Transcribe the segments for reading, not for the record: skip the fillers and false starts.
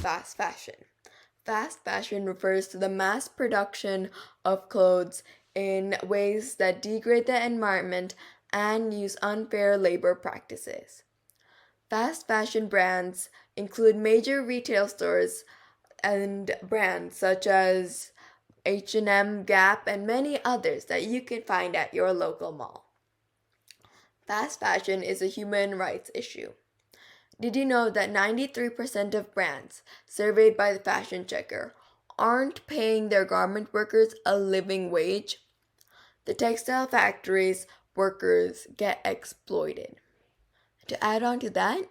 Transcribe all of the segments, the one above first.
fast fashion. Fast fashion refers to the mass production of clothes in ways that degrade the environment and use unfair labor practices. Fast fashion brands include major retail stores and brands such as H&M, Gap, and many others that you can find at your local mall. Fast fashion is a human rights issue. Did you know that 93% of brands surveyed by the Fashion Checker aren't paying their garment workers a living wage? The textile factories workers get exploited. To add on to that,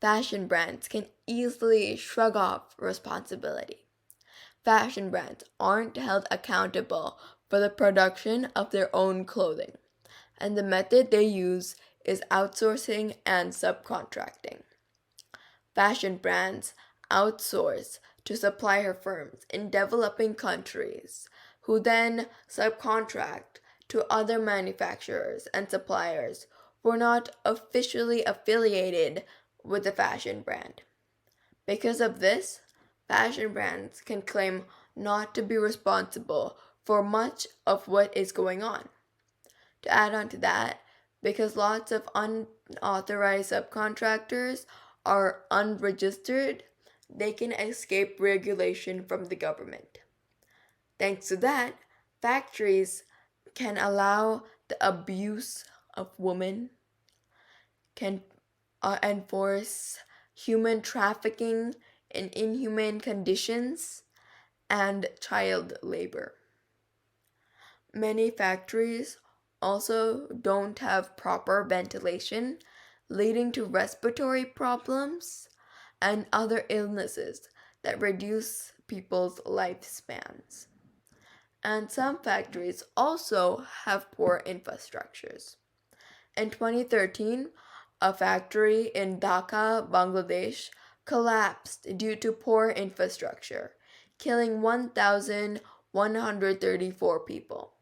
fashion brands can easily shrug off responsibility. Fashion brands aren't held accountable for the production of their own clothing, and the method they use is outsourcing and subcontracting. Fashion brands outsource to supplier firms in developing countries, who then subcontract to other manufacturers and suppliers who are not officially affiliated with the fashion brand. Because of this, fashion brands can claim not to be responsible for much of what is going on. To add on to that, because lots of unauthorized subcontractors are unregistered, they can escape regulation from the government. Thanks to that, factories can allow the abuse of women, can enforce human trafficking in inhumane conditions, and child labor. Many factories also don't have proper ventilation, leading to respiratory problems and other illnesses that reduce people's lifespans. And some factories also have poor infrastructures. In 2013, a factory in Dhaka, Bangladesh, collapsed due to poor infrastructure, killing 1,134 people.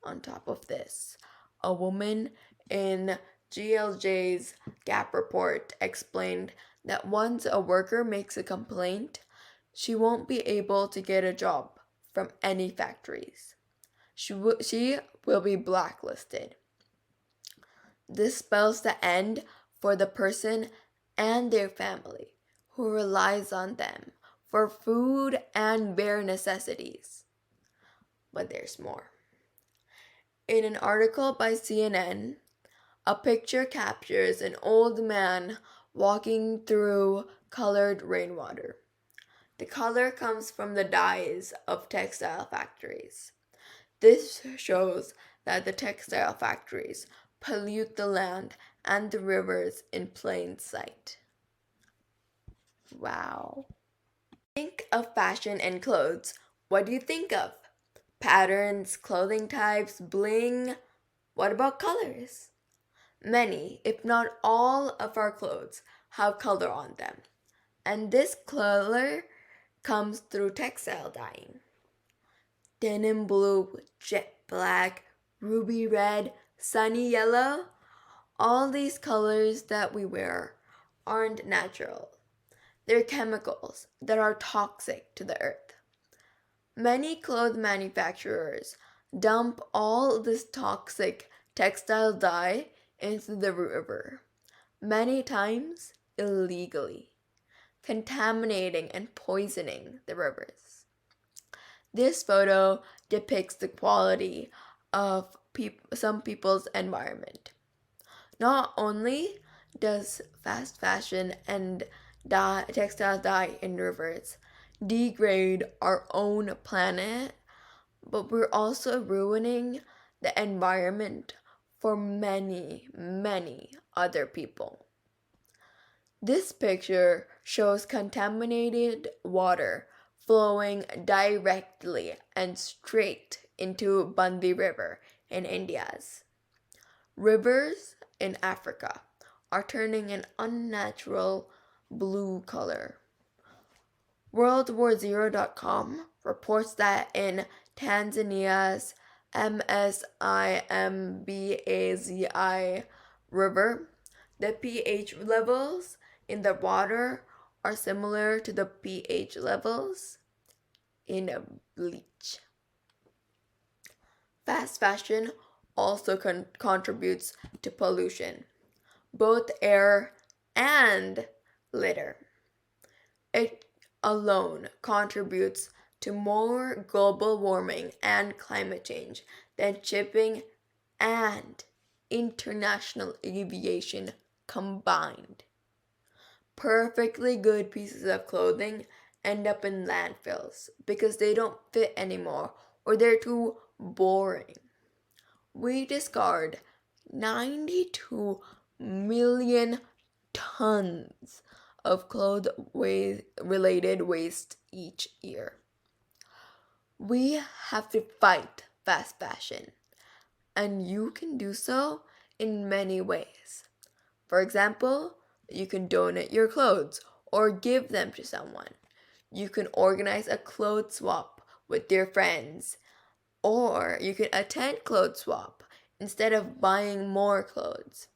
On top of this, a woman in GLJ's Gap report explained that once a worker makes a complaint, she won't be able to get a job from any factories. She will be blacklisted. This spells the end for the person and their family who relies on them for food and bare necessities. But there's more. In an article by CNN, a picture captures an old man walking through colored rainwater. The color comes from the dyes of textile factories. This shows that the textile factories pollute the land and the rivers in plain sight. Wow. Think of fashion and clothes. What do you think of? Patterns, clothing types, bling? What about colors? Many, if not all, of our clothes have color on them. And this color comes through textile dyeing. Denim blue, jet black, ruby red, sunny yellow, all these colors that we wear aren't natural. They're chemicals that are toxic to the earth. Many clothes manufacturers dump all this toxic textile dye into the river, many times illegally, contaminating and poisoning the rivers. This photo depicts the quality of some people's environment. Not only does fast fashion and textile dye in rivers degrade our own planet, but we're also ruining the environment for many, many other people. This picture shows contaminated water flowing directly and straight into Bandi River in India's. Rivers in Africa are turning an unnatural blue color. WorldWarZero.com reports that in Tanzania's Msimbazi River, the pH levels in the water are similar to the pH levels in a bleach. Fast fashion also contributes to pollution, both air and litter. It alone contributes to more global warming and climate change than shipping and international aviation combined. Perfectly good pieces of clothing end up in landfills because they don't fit anymore or they're too boring. We discard 92 million tons of related waste each year. We have to fight fast fashion, and you can do so in many ways. For example, you can donate your clothes or give them to someone. You can organize a clothes swap with your friends, or you can attend clothes swap instead of buying more clothes.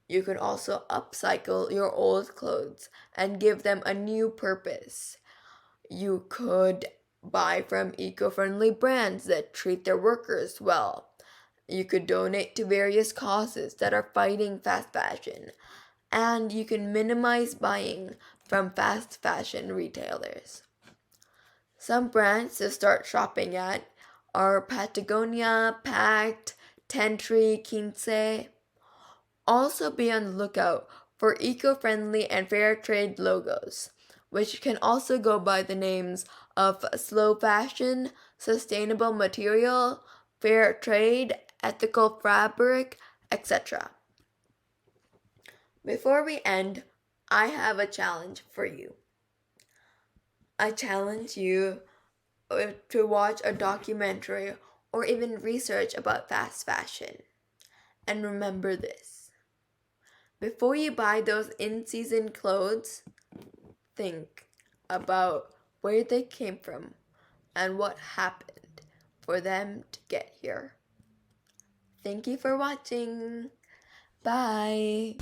You can also upcycle your old clothes and give them a new purpose. You could buy from eco-friendly brands that treat their workers well. You could donate to various causes that are fighting fast fashion. And you can minimize buying from fast fashion retailers. Some brands to start shopping at are Patagonia, Pact, Tentry, Quince. Also be on the lookout for eco-friendly and fair trade logos, which can also go by the names of slow fashion, sustainable material, fair trade, ethical fabric, etc. Before we end, I have a challenge for you. I challenge you to watch a documentary or even research about fast fashion. And remember this: before you buy those in-season clothes, think about where they came from and what happened for them to get here. Thank you for watching. Bye.